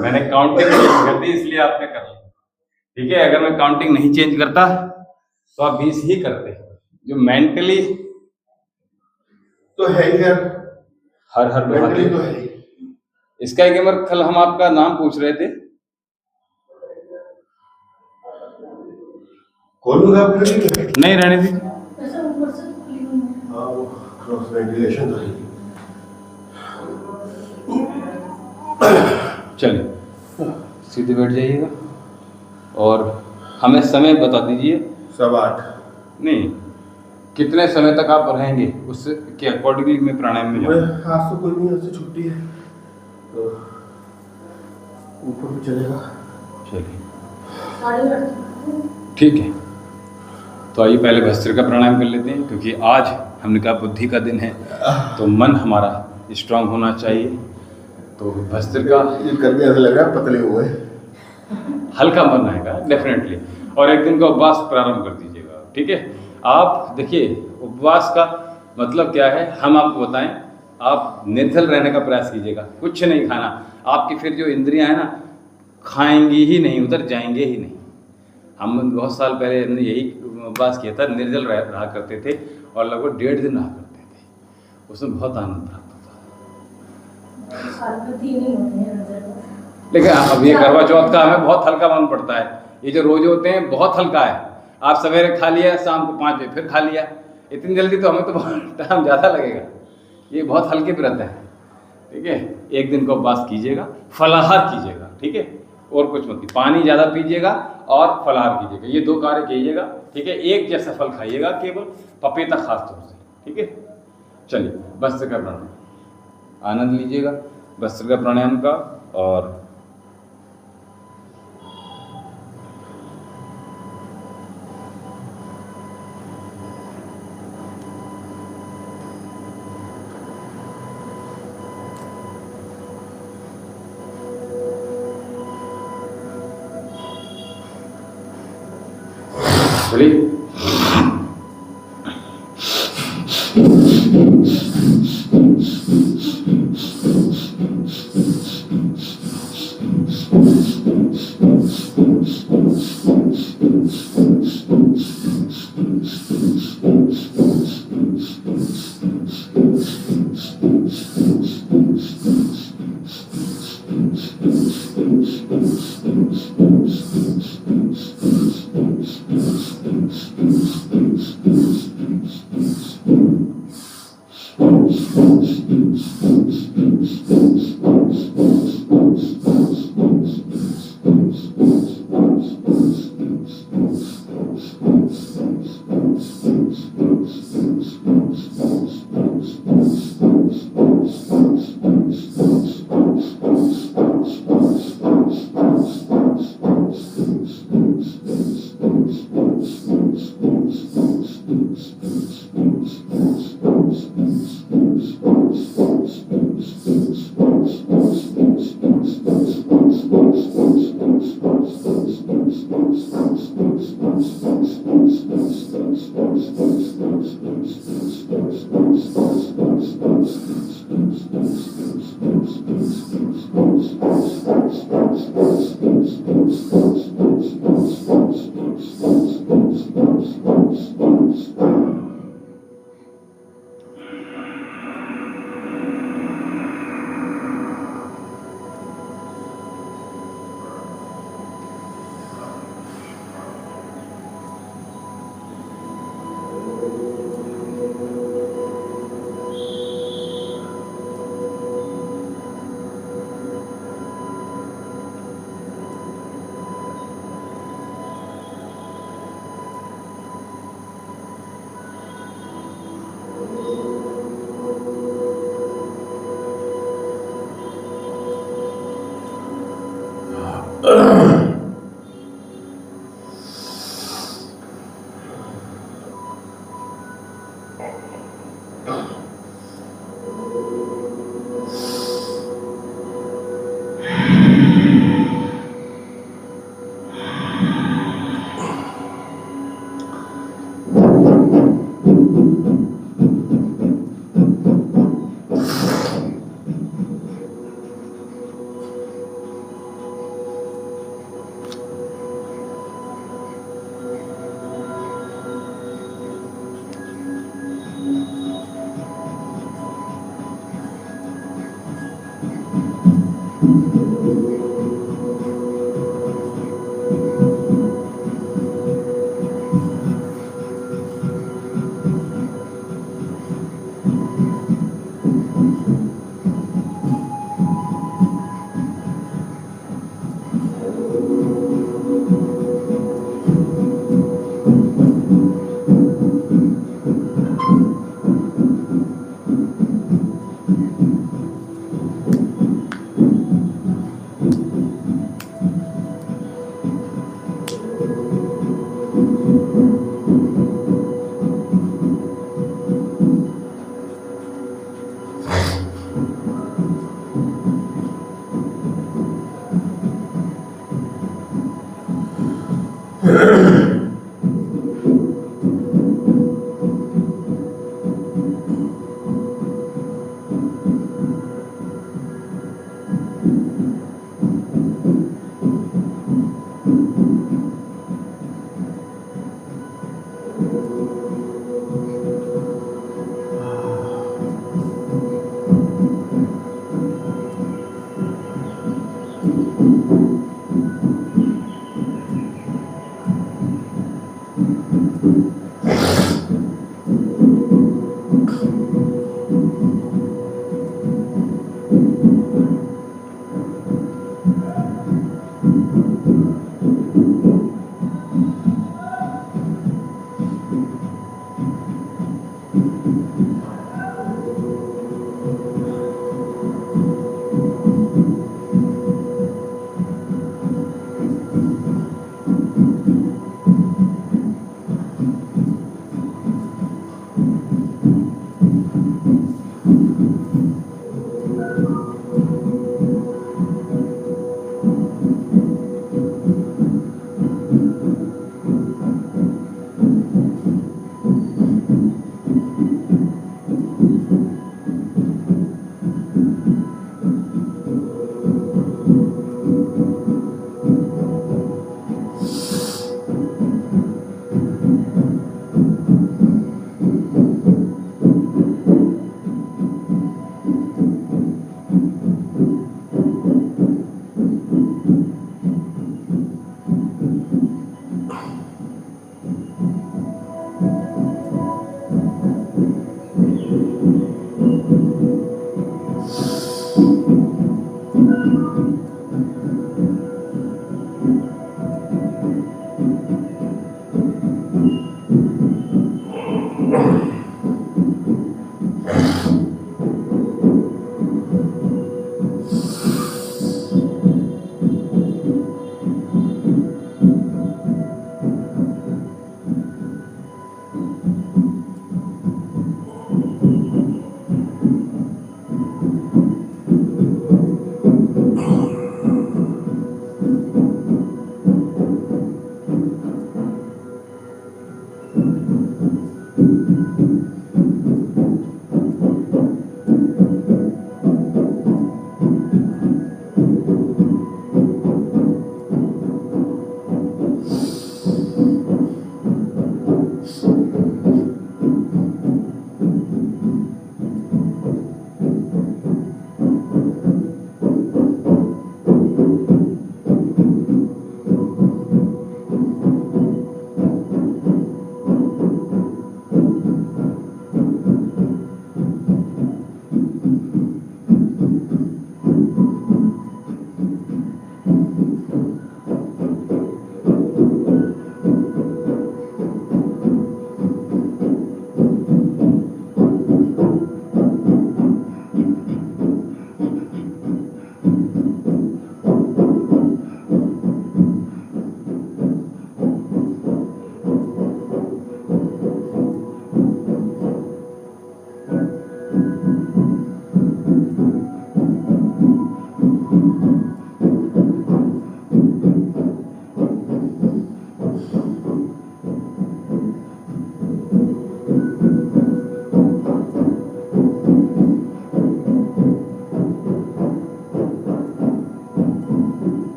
मैंने काउंटिंग चेंज कर दी इसलिए आपने कर लिया, ठीक है। अगर मैं काउंटिंग नहीं चेंज करता तो आप 20 ही करते, जो मेंटली तो है यार, हर मेंटली तो है। इसका एक बार कल हम आपका नाम पूछ रहे थे, खोलूंगा आप फिर नहीं रहने दी, ऐसा ऊपर से खुली हुई है। हाँ वो क्रॉस वेंटिलेशन तो है। चलिए सीधे बैठ जाइएगा और हमें समय बता दीजिए। 7-8 नहीं, कितने समय तक आप रहेंगे उससे के अकॉर्डिंगली मैं प्राणायाम में जाऊँ। आज तो कोई नहीं, आज तो छुट्टी है, तो ऊपर भी चलेगा। चलिए 8:30 ठीक है, तो आइए पहले भस्त्रिका प्राणायाम कर लेते हैं, क्योंकि आज हमने कहा बुद्धि का दिन है, तो मन हमारा स्ट्रांग होना चाहिए। तो भस्त्रिका ये करके ऐसा लग रहा है पतले हुए। हल्का मन रहेगा डेफिनेटली। और एक दिन का उपवास प्रारंभ कर दीजिएगा, ठीक है। आप देखिए उपवास का मतलब क्या है हम आपको बताएं। आप निर्जल रहने का प्रयास कीजिएगा, कुछ नहीं खाना। आपकी फिर जो इंद्रियां हैं ना खाएंगी ही नहीं, उधर जाएंगे ही नहीं। हम बहुत साल पहले हमने यही उपवास किया था, निर्जल रहा करते थे और लगभग 1.5 दिन रहा करते थे। उसमें बहुत आनंद प्राप्त होता था। लेकिन अब ये करवा चौथ का हमें बहुत हल्का मन पड़ता है। ये जो रोजे होते हैं बहुत हल्का है। आप सवेरे खा लिया, शाम को 5 बजे फिर खा लिया, इतनी जल्दी तो हमें तो टाइम ज़्यादा लगेगा। ये बहुत हल्के व्रत है, ठीक है। एक दिन का उपवास कीजिएगा, फलाहार कीजिएगा, ठीक है। और कुछ मत, पानी ज़्यादा पीजिएगा और फलाहार कीजिएगा, ये 2 कार्य कीजिएगा, ठीक है। एक जैसा फल खाइएगा, केवल पपीता खास तौर से, ठीक है। चलिए भस्त्रिका प्राणायाम आनंद लीजिएगा भस्त्रिका प्राणायाम का। और चलिए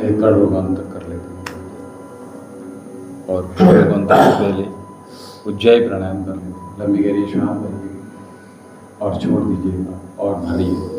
एकड़ रोगान तक कर लेते हैं और रोगान तक से पहले उज्जैय प्राणायाम कर लेते हैं। लंबी गहरी श्वास भरिए और छोड़ दीजिएगा और भरिए।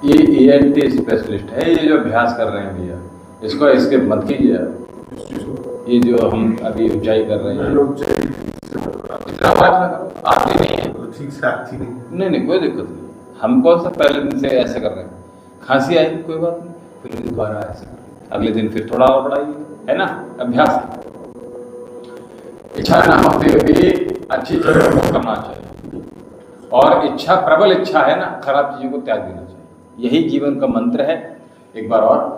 ये ENT स्पेशलिस्ट है, ये जो अभ्यास कर रहे हैं भैया, इसको स्किप मत कीजिए आप। ये जो हम अभी ऊंचाई कर रहे हैं, लोग चाहिए इतना आवाज ना करो, आती नहीं है। तो ठीक से आती नहीं। नहीं नहीं, कोई दिक्कत नहीं। हम कौन सा पहले दिन से ऐसे कर रहे हैं? खांसी आई कोई बात नहीं, फिर दोबारा ऐसे कर रहे हैं। अगले दिन फिर थोड़ा और बढ़ाइए, है ना, अभ्यास। इच्छा ना होते हुए भी अच्छी चीजों को करना चाहिए, और इच्छा, प्रबल इच्छा है ना, खराब चीजों को त्याग देना चाहिए। यही जीवन का मंत्र है। एक बार और।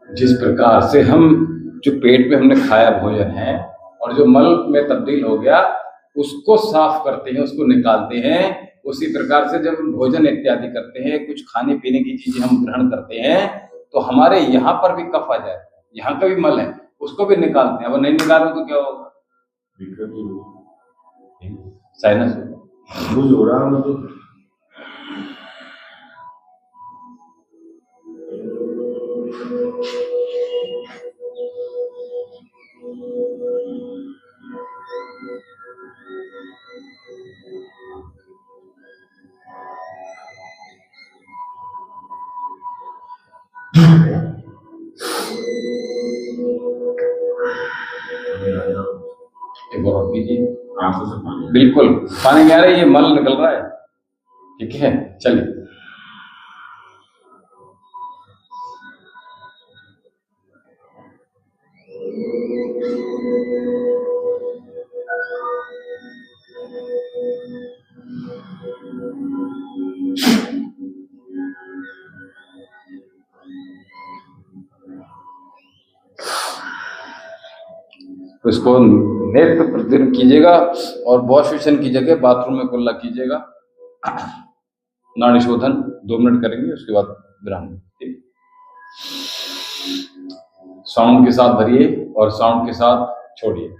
जिस प्रकार से हम, जो पेट में हमने खाया भोजन है और जो मल में तब्दील हो गया, उसको साफ करते हैं, उसको निकालते हैं, उसी प्रकार से जब हम भोजन इत्यादि करते हैं, कुछ खाने पीने की चीजें हम ग्रहण करते हैं, तो हमारे यहाँ पर भी कफ आ जाए, यहाँ का भी मल है, उसको भी निकालते हैं। अब नहीं निकालो तो क्या होगा? साइनस हो रहा है तो एक बार और कीजिए, आंखों से पानी, बिल्कुल पानी नहीं आ रहा है, ये मल निकल रहा है। ठीक है, चलिए। तो इसको नेत्र प्रतिदिन कीजिएगा, और वॉश बेसिन की जगह बाथरूम में कुल्ला कीजिएगा। नाड़ी शोधन 2 मिनट करेंगे, उसके बाद विराम। साउंड के साथ भरिए और साउंड के साथ छोड़िए।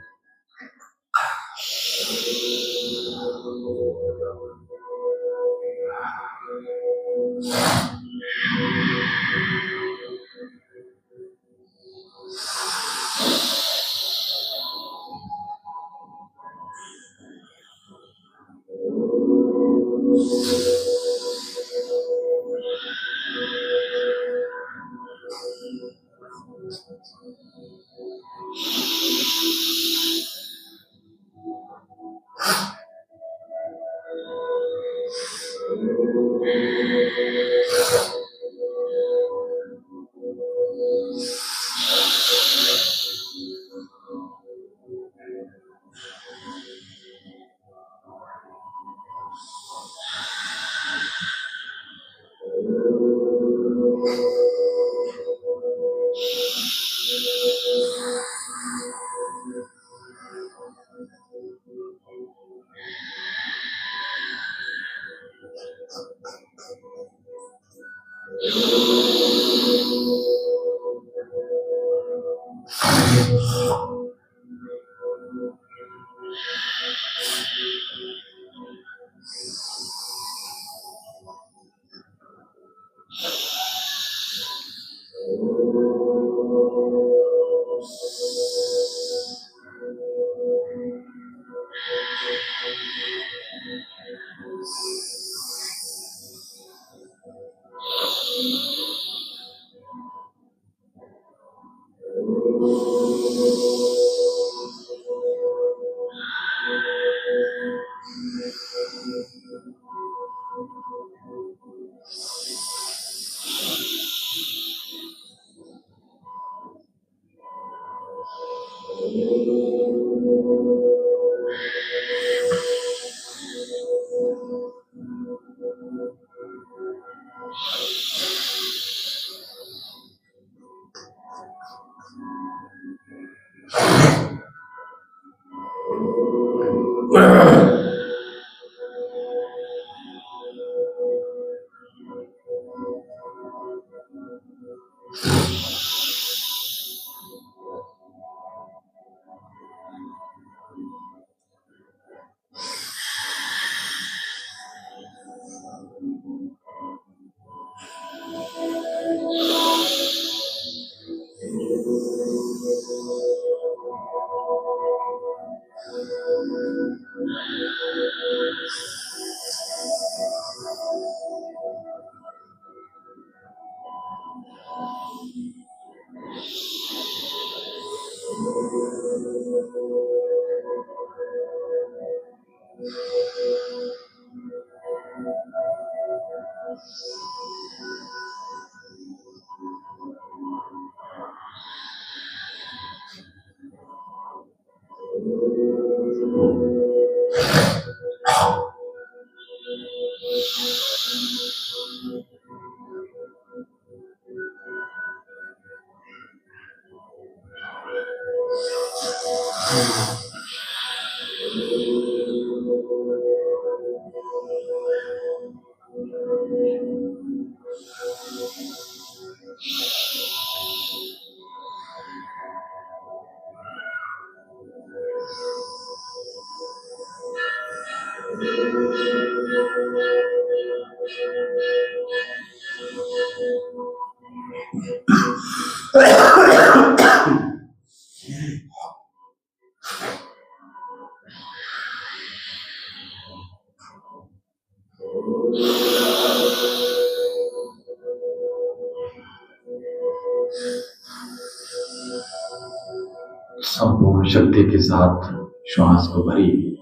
संपूर्ण शक्ति के साथ श्वास को भरिए।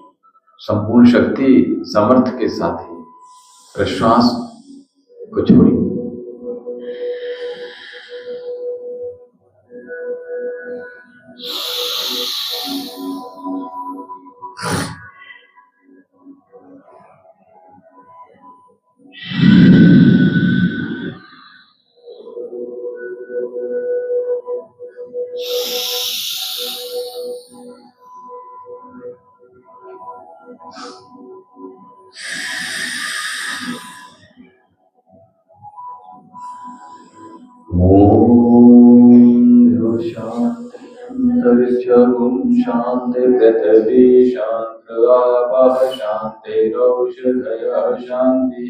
संपूर्ण शक्ति सामर्थ्य के साथ ही प्रश्वास को छोड़िए। शांति पृथ्वी शांत आपः शांतिरौषधयः शांति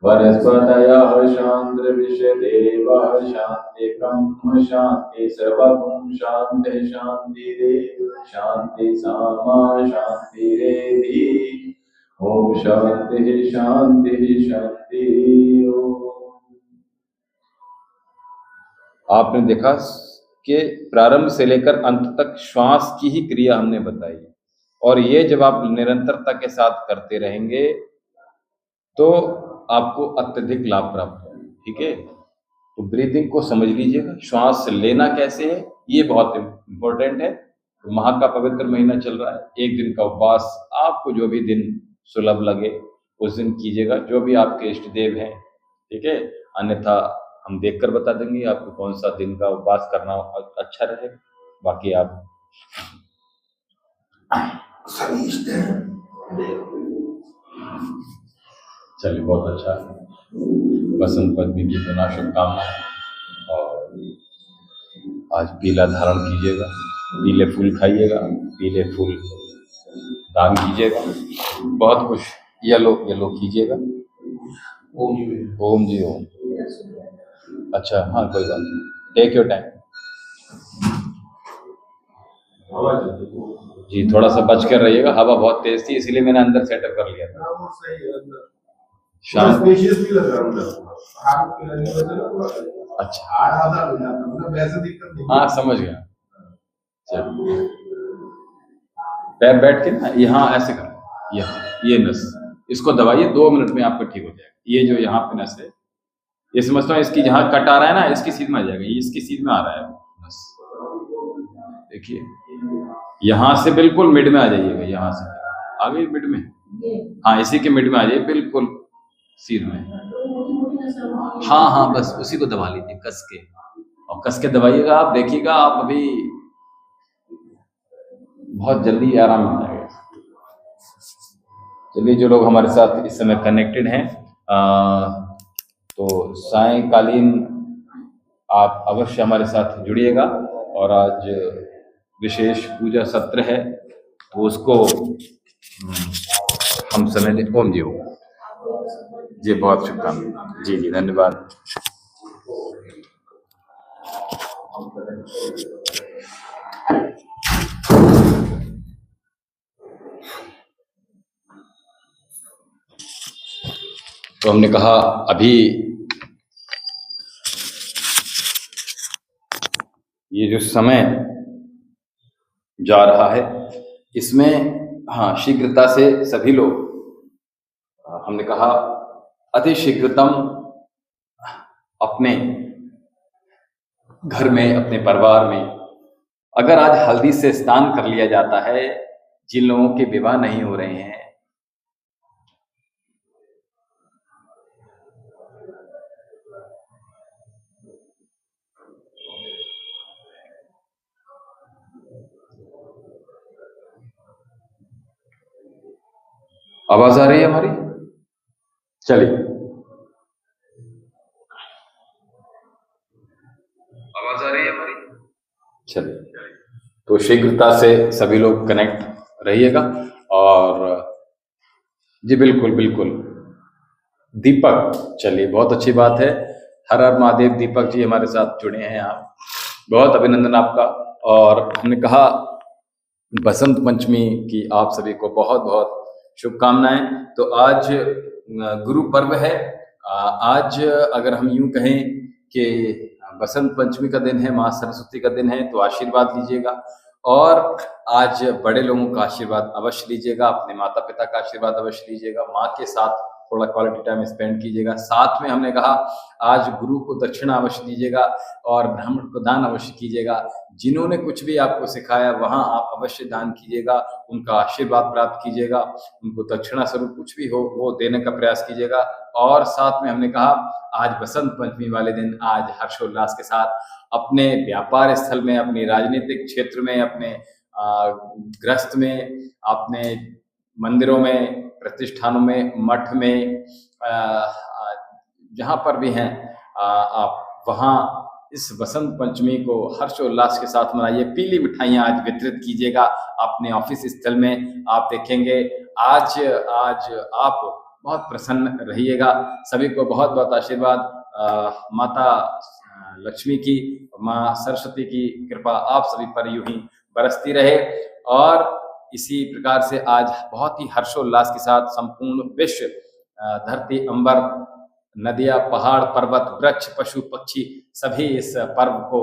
वनस्पतयः शान्तिर्विश्वदेवः शांति ब्रह्म शांति सर्वभूम शांति शांतिरेव शांति सामा शांतिरेधि ओम शांति शांति शांति। आपने देखा कि प्रारंभ से लेकर अंत तक श्वास की ही क्रिया हमने बताई, और ये जब आप निरंतरता के साथ करते रहेंगे तो आपको अत्यधिक लाभ प्राप्त होगा। ठीक है, तो ब्रीदिंग को समझ लीजिएगा। श्वास लेना कैसे है ये बहुत इम्पोर्टेंट है। तो माह का पवित्र महीना चल रहा है, एक दिन का उपवास आपको जो भी दिन सुलभ लगे उस दिन कीजिएगा, जो भी आपके इष्ट देव हैं। ठीक है, अन्यथा हम देखकर बता देंगे आपको कौन सा दिन का उपवास करना अच्छा रहेगा। बाकी आप चलिए, बहुत अच्छा। बसंत पंचमी की पुनः शुभकामनाएं। और आज पीला धारण कीजिएगा, पीले फूल खाइएगा, पीले फूल दान कीजिएगा, बहुत कुछ येलो कीजिएगा। ओम जी ओम। अच्छा, हाँ कोई बात नहीं, टेक योर टाइम जी। थोड़ा सा बच कर रहिएगा, हवा बहुत तेज थी इसलिए मैंने अंदर सेटअप कर लिया था। शांत। अच्छा, हाँ समझ गया। चलो, पैर बैठ के ना यहाँ ऐसे करो, यहाँ ये नस इसको दबाइए, 2 मिनट में आपको ठीक हो जाएगा। ये जो यहाँ पे नस है, ये समझता हूँ इसकी जहाँ कट आ रहा है ना, इसकी सीध में आ जाएगा। ये इसकी सीध में आ रहा है बस, देखिए यहाँ से बिल्कुल मिड में आ जाइएगा। यहाँ से आ गई मिड में, हाँ इसी के मिड में आ जाइए, बिल्कुल सीध में। हाँ हाँ, बस उसी को दबा लीजिए कस के, और कस के दबाइएगा। आप देखिएगा, आप अभी बहुत जल्दी आराम मिल जाएगा। चलिए, जो लोग हमारे साथ इस समय कनेक्टेड हैं, तो सायंकालीन आप अवश्य हमारे साथ जुड़िएगा। और आज विशेष पूजा सत्र है, तो उसको हम समय दें। ओम जी, ओम जी, बहुत शुभकामनाएं। जी जी, धन्यवाद। तो हमने कहा अभी ये जो समय जा रहा है, इसमें हाँ शीघ्रता से सभी लोग, हमने कहा अति शीघ्रतम अपने घर में, अपने परिवार में, अगर आज हल्दी से स्नान कर लिया जाता है, जिन लोगों के विवाह नहीं हो रहे हैं, आवाज आ रही है हमारी? चलिए, आवाज आ रही है हमारी? चलिए, तो शीघ्रता से सभी लोग कनेक्ट रहिएगा। और जी बिल्कुल बिल्कुल, दीपक, चलिए बहुत अच्छी बात है। हर हर महादेव, दीपक जी हमारे साथ जुड़े हैं, आप बहुत अभिनंदन आपका। और हमने कहा बसंत पंचमी की आप सभी को बहुत बहुत शुभकामनाएं। तो आज गुरु पर्व है। आज अगर हम यूं कहें कि बसंत पंचमी का दिन है, माँ सरस्वती का दिन है, तो आशीर्वाद लीजिएगा। और आज बड़े लोगों का आशीर्वाद अवश्य लीजिएगा, अपने माता पिता का आशीर्वाद अवश्य लीजिएगा, माँ के साथ थोड़ा क्वालिटी टाइम स्पेंड कीजिएगा। साथ में हमने कहा आज गुरु को दक्षिणा अवश्य दीजिएगा और ब्राह्मण को दान अवश्य कीजिएगा। जिन्होंने कुछ भी आपको सिखाया वहाँ आप अवश्य दान कीजिएगा, उनका आशीर्वाद प्राप्त कीजिएगा, उनको दक्षिणा स्वरूप कुछ भी हो वो देने का प्रयास कीजिएगा। और साथ में हमने कहा आज बसंत पंचमी वाले दिन आज हर्षोल्लास के साथ अपने व्यापार स्थल में, अपने राजनीतिक क्षेत्र में, अपने गृहस्थ में, अपने मंदिरों में, प्रतिष्ठानों में, मठ में, जहाँ पर भी हैं, आप वहाँ इस बसंत पंचमी को हर्षोल्लास के साथ मनाइए। पीली मिठाइयाँ आज वितरित कीजिएगा अपने ऑफिस स्थल में। आप देखेंगे आज आप बहुत प्रसन्न रहिएगा। सभी को बहुत बहुत आशीर्वाद। माता लक्ष्मी की, माँ सरस्वती की कृपा आप सभी पर यूं ही बरसती रहे। और इसी प्रकार से आज बहुत ही हर्षोल्लास के साथ संपूर्ण विश्व, धरती, अंबर, नदियाँ, पहाड़, पर्वत, वृक्ष, पशु, पक्षी सभी इस पर्व को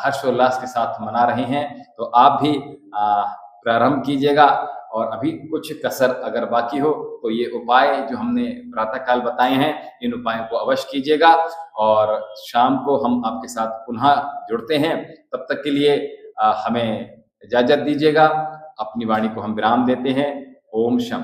हर्षोल्लास के साथ मना रहे हैं। तो आप भी प्रारंभ कीजिएगा। और अभी कुछ कसर अगर बाकी हो तो ये उपाय जो हमने प्रातःकाल बताए हैं, इन उपायों को अवश्य कीजिएगा। और शाम को हम आपके साथ पुनः जुड़ते हैं। तब तक के लिए हमें इजाजत दीजिएगा। अपनी वाणी को हम विराम देते हैं। ओम शम।